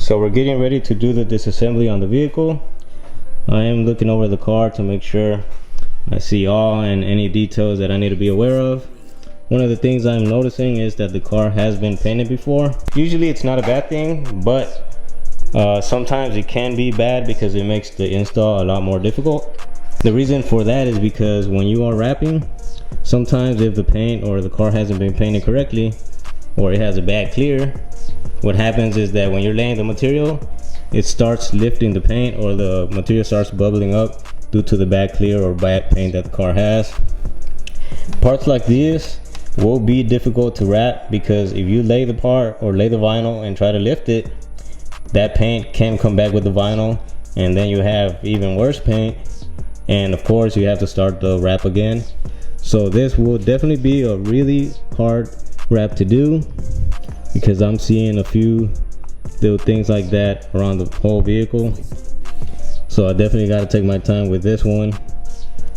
So we're getting ready to do the disassembly on the vehicle. I am looking over the car to make sure I see all and any details that I need to be aware of. One of the things I'm noticing is that the car has been painted before. Usually it's not a bad thing, but sometimes it can be bad because it makes the install a lot more difficult. The reason for that is because when you are wrapping, sometimes if the paint or the car hasn't been painted correctly, or it has a bad clear, what happens is that when you're laying the material, it starts lifting the paint, or the material starts bubbling up due to the bad clear or bad paint that the car has. Parts like this will be difficult to wrap because if you lay the part or lay the vinyl and try to lift it, that paint can come back with the vinyl, and then you have even worse paint, and of course you have to start the wrap again. So this will definitely be a really hard wrap to do because I'm seeing a few little things like that around the whole vehicle. So I definitely got to take my time with this one.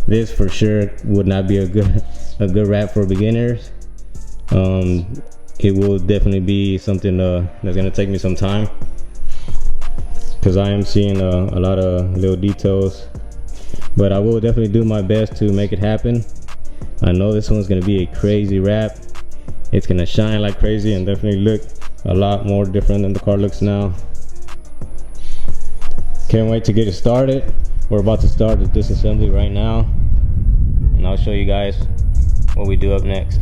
This for sure would not be a good wrap for beginners. It will definitely be something that's gonna take me some time because I am seeing a lot of little details, but I will definitely do my best to make it happen. I know this one's gonna be a crazy wrap. It's gonna shine like crazy and definitely look a lot more different than the car looks now. Can't wait to get it started. We're about to start the disassembly right now, and I'll show you guys what we do up next.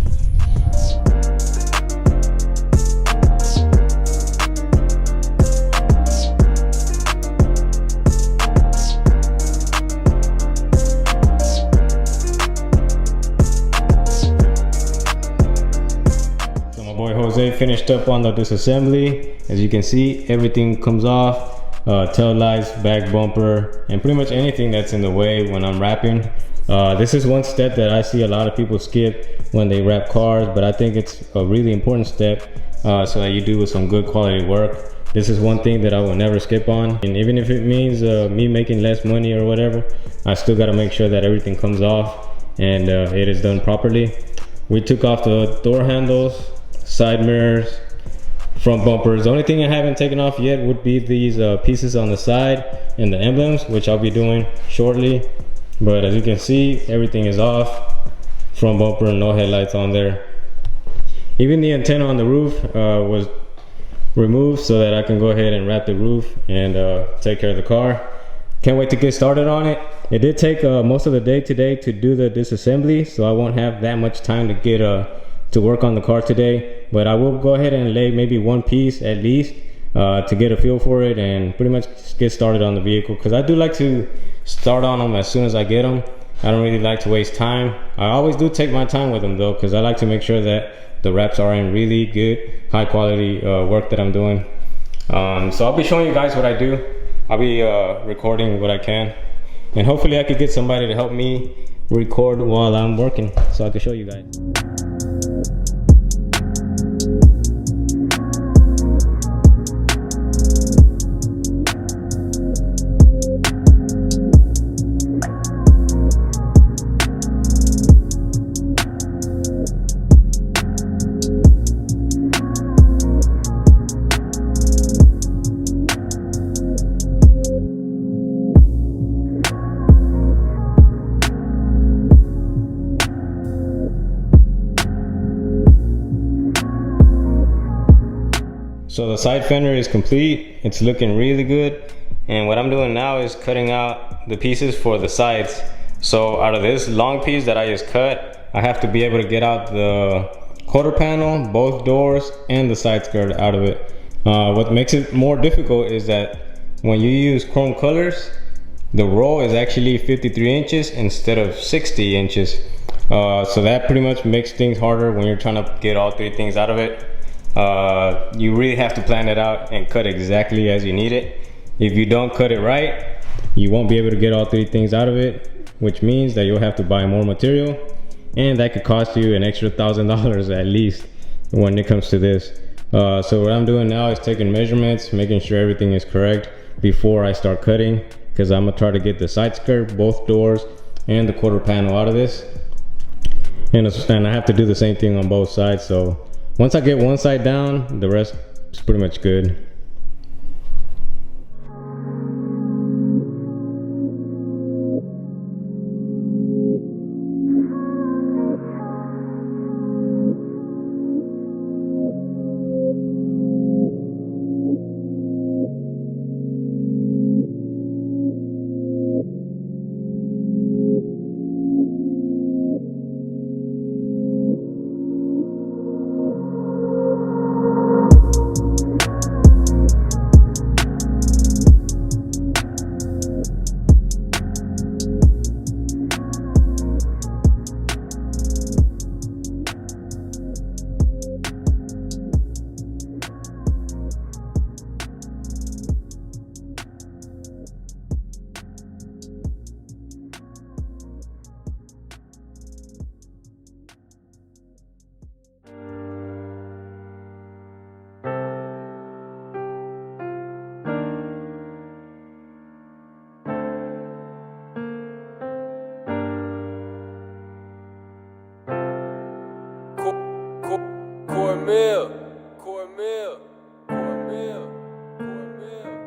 Jose finished up on the disassembly. As you can see, everything comes off, tail lights, back bumper, and pretty much anything that's in the way when I'm wrapping. This is one step that I see a lot of people skip when they wrap cars, but I think it's a really important step so that you do with some good quality work. This is one thing that I will never skip on, and even if it means me making less money or whatever, I still got to make sure that everything comes off and it is done properly. We took off the door handles, side mirrors, front bumpers. The only thing I haven't taken off yet would be these pieces on the side and the emblems, which I'll be doing shortly. But as you can see, everything is off. Front bumper, no headlights on there. Even the antenna on the roof was removed so that I can go ahead and wrap the roof and take care of the car. Can't wait to get started on it. It did take most of the day today to do the disassembly, so I won't have that much time to get to work on the car today, but I will go ahead and lay maybe one piece at least to get a feel for it and pretty much get started on the vehicle, because I do like to start on them as soon as I get them. I don't really like to waste time. I always do take my time with them though, because I like to make sure that the wraps are in really good high quality work that I'm doing. So I'll be showing you guys what I do. I'll be recording what I can, and hopefully I could get somebody to help me record while I'm working so I can show you guys. So the side fender is complete. It's looking really good. And what I'm doing now is cutting out the pieces for the sides. So out of this long piece that I just cut, I have to be able to get out the quarter panel, both doors, and the side skirt out of it. What makes it more difficult is that when you use chrome colors, the roll is actually 53 inches instead of 60 inches. So that pretty much makes things harder when you're trying to get all three things out of it. You really have to plan it out and cut exactly as you need it. If you don't cut it right, you won't be able to get all three things out of it, which means that you'll have to buy more material, and that could cost you an extra $1,000 at least when it comes to this. So what I'm doing now is taking measurements, making sure everything is correct before I start cutting, because I'm gonna try to get the side skirt, both doors, and the quarter panel out of this. And I have to do the same thing on both sides. So once I get one side down, the rest is pretty much good. Cornmeal, cornmeal, cornmeal, cornmeal.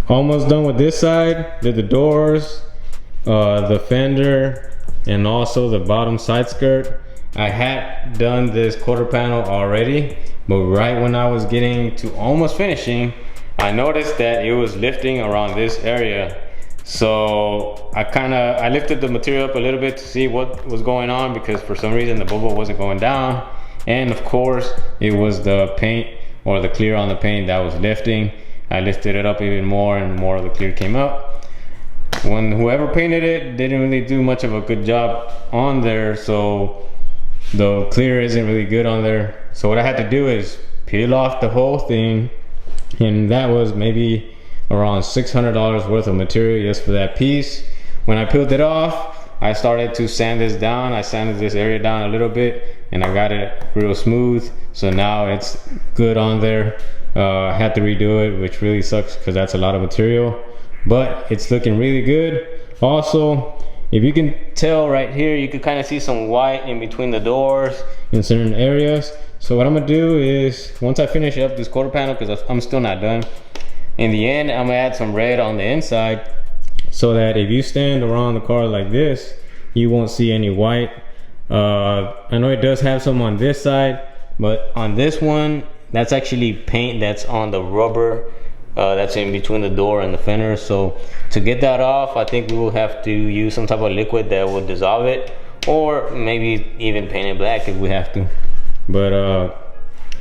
Almost done with this side. Did the doors, the fender, and also the bottom side skirt. I had done this quarter panel already, but right when I was getting to almost finishing, I noticed that it was lifting around this area. So I lifted the material up a little bit to see what was going on, because for some reason the bubble wasn't going down. And of course, it was the paint or the clear on the paint that was lifting. I lifted it up even more and more of the clear came up. When whoever painted it didn't really do much of a good job on there, so the clear isn't really good on there. So what I had to do is peel off the whole thing, and that was maybe around $600 worth of material just for that piece. When I peeled it off, I started to sand this down. I sanded this area down a little bit and I got it real smooth, so now it's good on there. I had to redo it, which really sucks because that's a lot of material, but it's looking really good. Also, if you can tell right here, you can kind of see some white in between the doors in certain areas. So what I'm gonna do is, once I finish up this quarter panel, because I'm still not done, in the end I'm gonna add some red on the inside, so that if you stand around the car like this, you won't see any white. I know it does have some on this side, but on this one, that's actually paint that's on the rubber that's in between the door and the fender. So to get that off, I think we will have to use some type of liquid that will dissolve it, or maybe even paint it black if we have to. But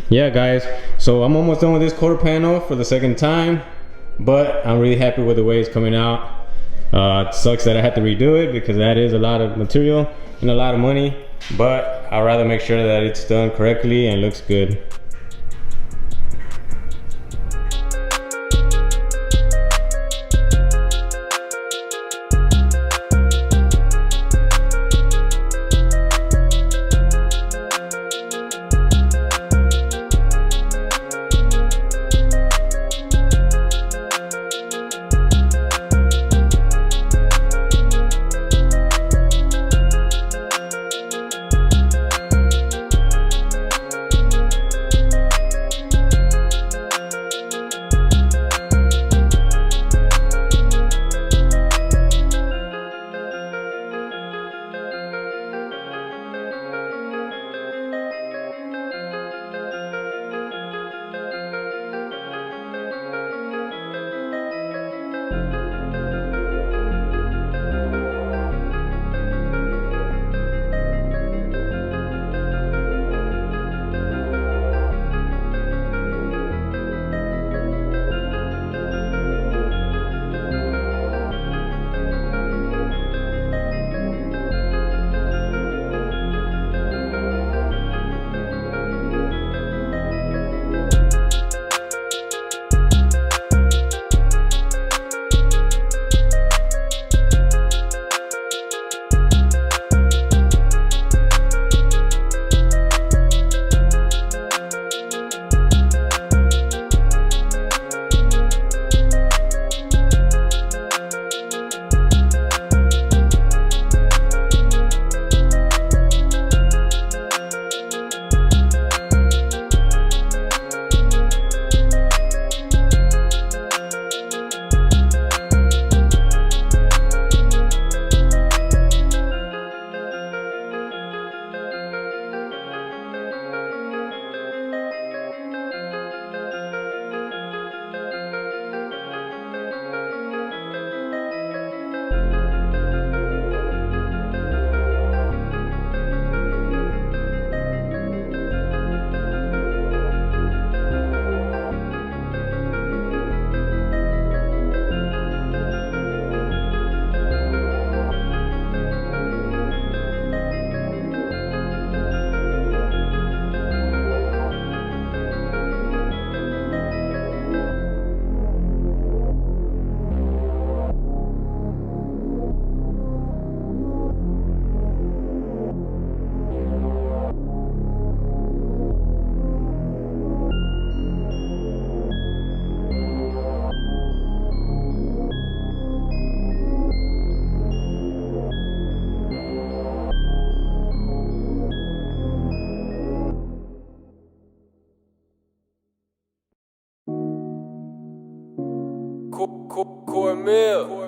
yeah guys, so I'm almost done with this quarter panel for the second time, but I'm really happy with the way it's coming out. It sucks that I had to redo it because that is a lot of material and a lot of money, but I'd rather make sure that it's done correctly and looks good. Cornmeal.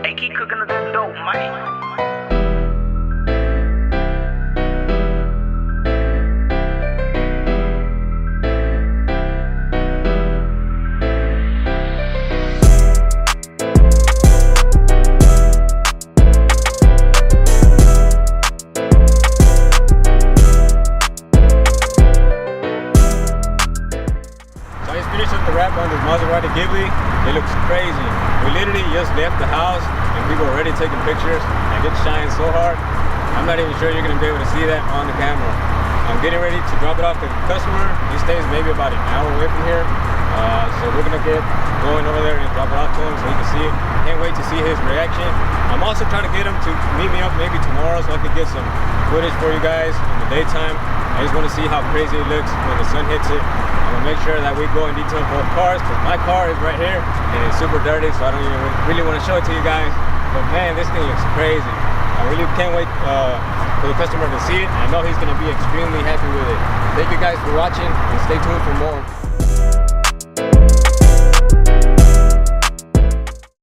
They keep cooking up that dope, man. So I just finished up the wrap on this Maserati Ghibli. It looks crazy. We literally just left the house and people are already taking pictures and it shines so hard. I'm not even sure you're gonna be able to see that on the camera. I'm getting ready to drop it off to the customer. He stays maybe about an hour away from here. So we're gonna get going over there and drop it off to him so he can see it. Can't wait to see his reaction. I'm also trying to get him to meet me up maybe tomorrow so I can get some footage for you guys in the daytime. I just want to see how crazy it looks when the sun hits it. I'm gonna make sure that we go in detail both cars because my car is right here and it's super dirty, so I don't even really want to show it to you guys. But man, this thing looks crazy. I really can't wait for the customer to see it. I know he's gonna be extremely happy with it. Thank you guys for watching and stay tuned for more.